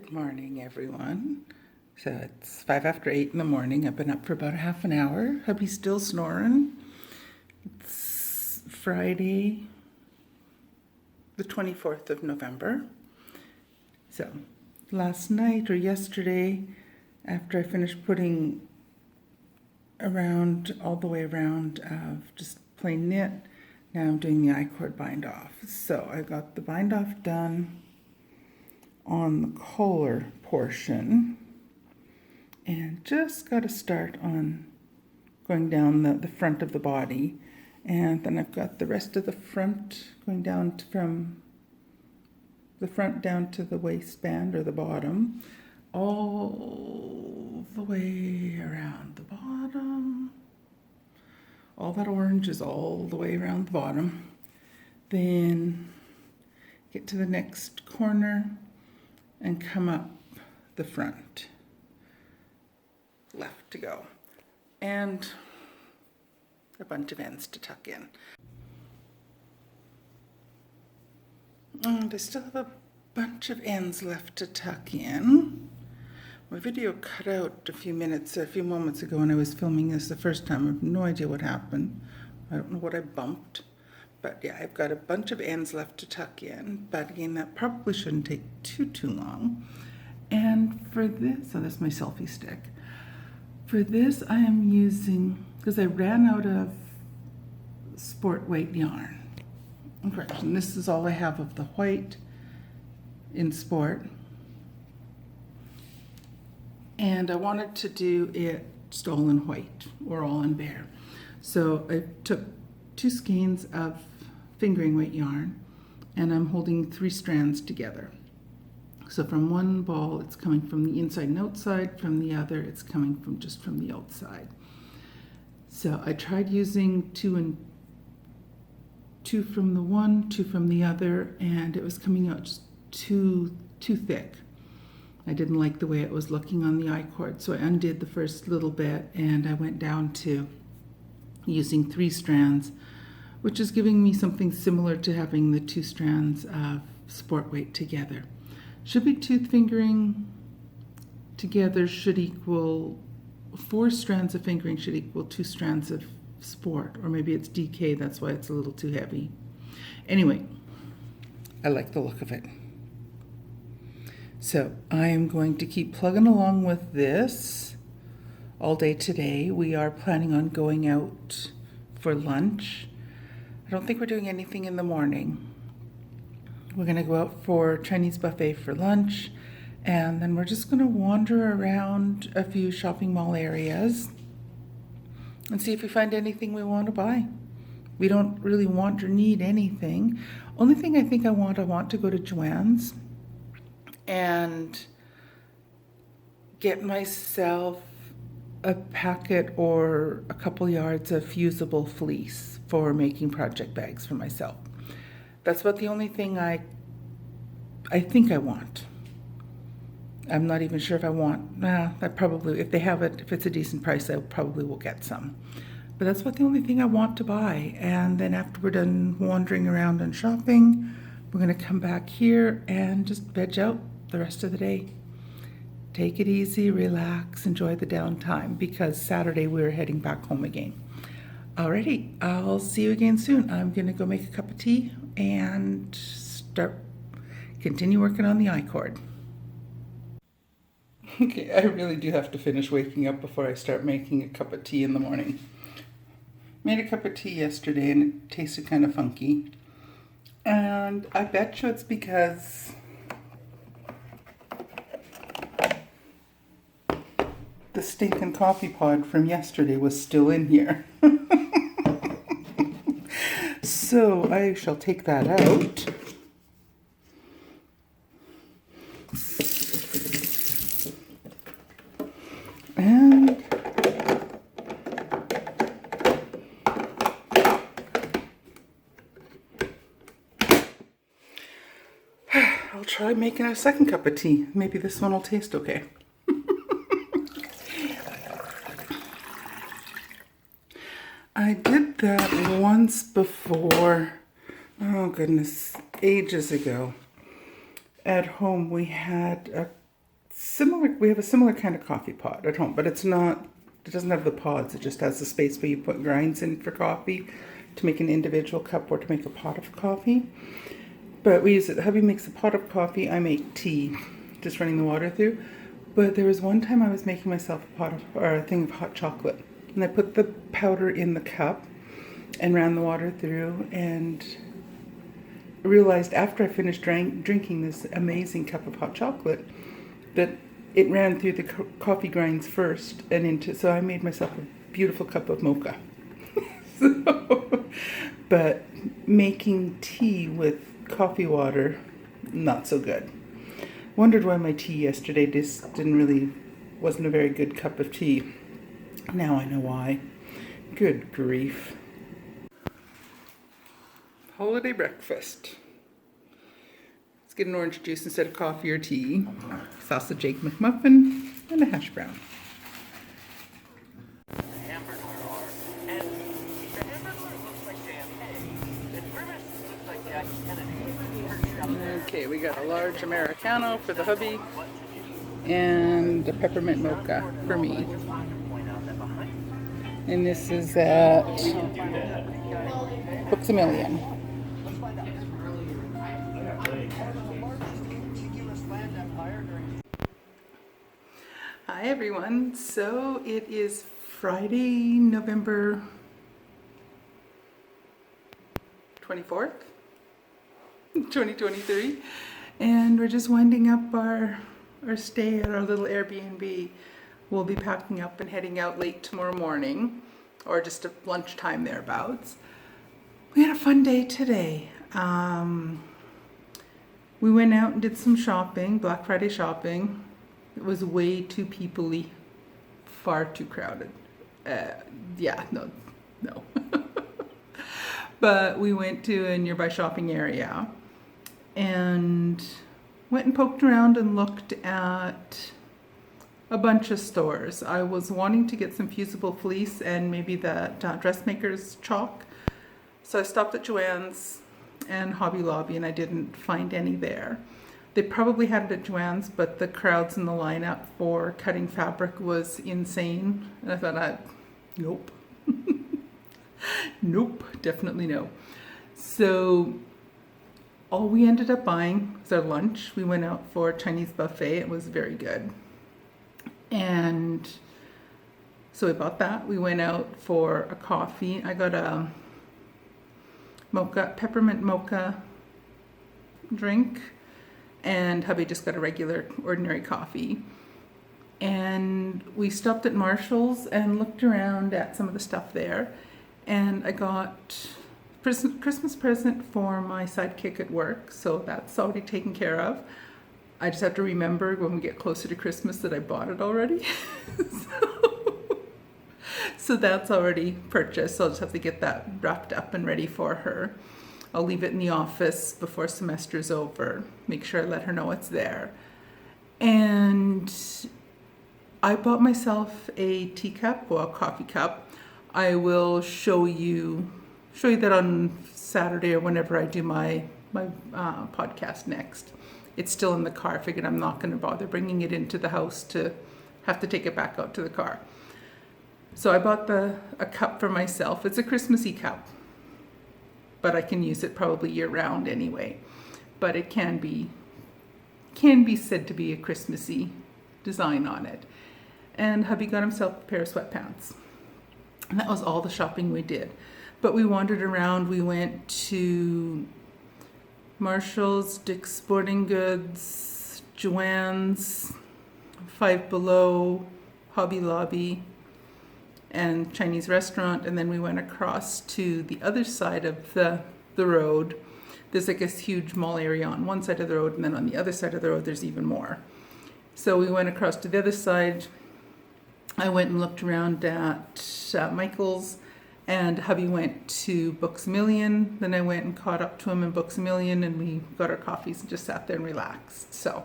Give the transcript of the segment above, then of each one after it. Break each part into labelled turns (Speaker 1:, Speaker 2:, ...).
Speaker 1: Good morning, everyone. So it's 8:05 in the morning. I've been up for about a half an hour. Hubby's still snoring. It's Friday, the 24th of November. So last night or yesterday, after I finished putting around, all the way around of just plain knit, now I'm doing the I-cord bind off. So I got the bind off done on the collar portion and just got to start on going down the front of the body, and then I've got the rest of the front going down from the front down to the waistband or the bottom, all the way around the bottom. All that orange is all the way around the bottom. Then get to the next corner and come up the front. Left to go. And a bunch of ends to tuck in. And I still have a bunch of ends left to tuck in. My video cut out a few moments ago when I was filming this the first time. I have no idea what happened. I don't know what I bumped. But yeah, I've got a bunch of ends left to tuck in. But again, that probably shouldn't take too long. And for this, so that's my selfie stick. For this, I am using, because I ran out of sport weight yarn. Correction, this is all I have of the white in sport. And I wanted to do it just all in white or all in bare. So I took 2 skeins of fingering weight yarn, and I'm holding 3 strands together. So from one ball, it's coming from the inside and outside. From the other, it's coming from just from the outside. So I tried using 2 from the one, 2 from the other, and it was coming out just too thick. I didn't like the way it was looking on the I-cord, so I undid the first little bit, and I went down to using 3 strands, which is giving me something similar to having the 2 strands of sport weight together. Should be tooth fingering together should equal 4 strands of fingering should equal 2 strands of sport, or maybe it's DK, that's why it's a little too heavy. Anyway, I like the look of it. So I am going to keep plugging along with this all day today. We are planning on going out for lunch. I don't think we're doing anything in the morning. We're going to go out for Chinese buffet for lunch, and then we're just going to wander around a few shopping mall areas and see if we find anything we want to buy. We don't really want or need anything. Only thing I think I want to go to Joann's and get myself a packet or a couple yards of fusible fleece for making project bags for myself. That's about the only thing I think I want. I'm not even sure if I want. I probably, if they have it, if it's a decent price, I probably will get some. But that's about the only thing I want to buy. And then after we're done wandering around and shopping, we're going to come back here and just veg out the rest of the day. Take it easy, relax, enjoy the downtime, because Saturday we're heading back home again. Alrighty, I'll see you again soon. I'm going to go make a cup of tea and continue working on the I-cord. Okay, I really do have to finish waking up before I start making a cup of tea in the morning. Made a cup of tea yesterday and it tasted kind of funky. And I bet you it's because the stinking coffee pod from yesterday was still in here. So I shall take that out. And I'll try making a second cup of tea. Maybe this one will taste okay. I did that once before, oh goodness, ages ago. At home we had a similar. We have a similar kind of coffee pot at home, but it doesn't have the pods. It just has the space where you put grinds in for coffee to make an individual cup or to make a pot of coffee. But we use it. Hubby makes a pot of coffee. I make tea, just running the water through. But there was one time I was making myself a thing of hot chocolate, and I put the powder in the cup and ran the water through, and realized after I finished drinking this amazing cup of hot chocolate that it ran through the coffee grinds first and so I made myself a beautiful cup of mocha. But making tea with coffee water, not so good. Wondered why my tea yesterday wasn't a very good cup of tea. Now I know why. Good grief. Holiday breakfast. Let's get an orange juice instead of coffee or tea. Sausage egg McMuffin and a hash brown. Okay, we got a large Americano for the hubby and a peppermint mocha for me. And this is at Books A Million. Hi everyone. So it is Friday, November 24th, 2023, and we're just winding up our stay at our little Airbnb. We'll be packing up and heading out late tomorrow morning, or just at lunchtime thereabouts. We had a fun day today. We went out and did some shopping, Black Friday shopping. It was way too people-y, far too crowded. No. But we went to a nearby shopping area and went and poked around and looked at a bunch of stores. I was wanting to get some fusible fleece and maybe that dressmaker's chalk. So I stopped at Joann's and Hobby Lobby and I didn't find any there. They probably had it at Joann's, but the crowds in the lineup for cutting fabric was insane. And I thought, nope. Nope, definitely no. So all we ended up buying was our lunch. We went out for a Chinese buffet. It was very good. And so we bought that. We went out for a coffee. I got a peppermint mocha drink, and hubby just got a regular ordinary coffee. And we stopped at Marshall's and looked around at some of the stuff there. And I got Christmas present for my sidekick at work, so that's already taken care of. I just have to remember when we get closer to Christmas that I bought it already. So that's already purchased, so I'll just have to get that wrapped up and ready for her. I'll leave it in the office before semester's over, make sure I let her know it's there. And I bought myself a teacup, well, a coffee cup. I will show you that on Saturday or whenever I do my podcast next. It's still in the car. I figured I'm not going to bother bringing it into the house to have to take it back out to the car. So I bought a cup for myself. It's a Christmassy cup, but I can use it probably year round anyway. But it can be said to be a Christmassy design on it. And hubby got himself a pair of sweatpants. And that was all the shopping we did. But we wandered around. We went to Marshall's, Dick's Sporting Goods, Joann's, Five Below, Hobby Lobby, and Chinese restaurant. And then we went across to the other side of the road. There's like this huge mall area on one side of the road, and then on the other side of the road there's even more. So we went across to the other side. I went and looked around at Michael's, and hubby went to Books A Million. Then I went and caught up to him in Books A Million, and we got our coffees and just sat there and relaxed. So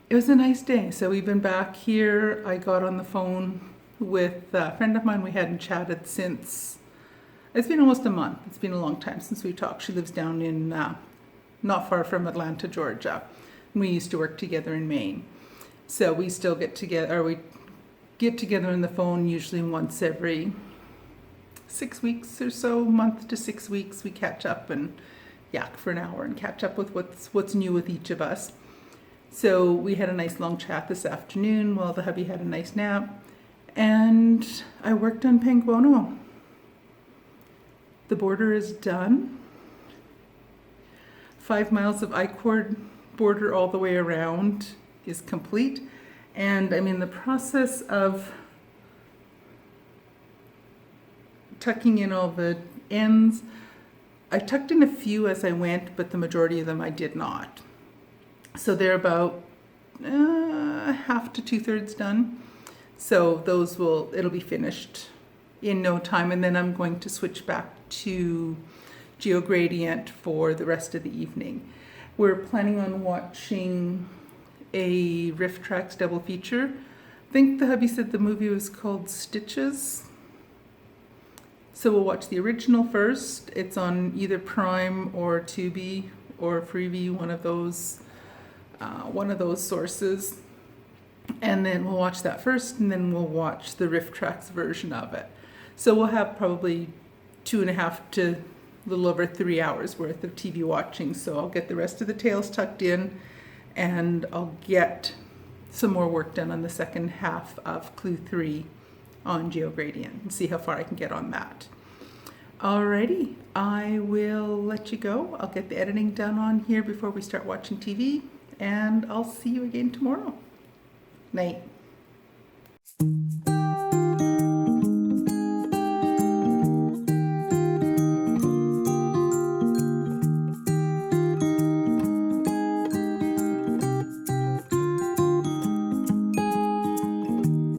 Speaker 1: it was a nice day. So we've been back here. I got on the phone with a friend of mine. We hadn't chatted since, it's been almost a month. It's been a long time since we talked. She lives down in, not far from Atlanta, Georgia. We used to work together in Maine. So we still get together, or we get together on the phone usually once every 6 weeks or so, month to 6 weeks. We catch up and yak for an hour and catch up with what's new with each of us. So we had a nice long chat this afternoon while the hubby had a nice nap, and I worked on Panguono. The border is done. 5 miles of I-cord border all the way around is complete, and I'm in the process of tucking in all the ends. I tucked in a few as I went, but the majority of them I did not. So they're about half to 2/3 done. So it'll be finished in no time, and then I'm going to switch back to GeoGradient for the rest of the evening. We're planning on watching a Riff Tracks double feature. I think the hubby said the movie was called Stitches. So we'll watch the original first. It's on either Prime or Tubi or Freevee, one of those sources. And then we'll watch that first, and then we'll watch the Riff Tracks version of it. So we'll have probably 2.5 to a little over 3 hours worth of TV watching. So I'll get the rest of the tales tucked in, and I'll get some more work done on the second half of Clue 3 on GeoGradient and see how far I can get on that. Alrighty, I will let you go. I'll get the editing done on here before we start watching TV, and I'll see you again tomorrow. Night.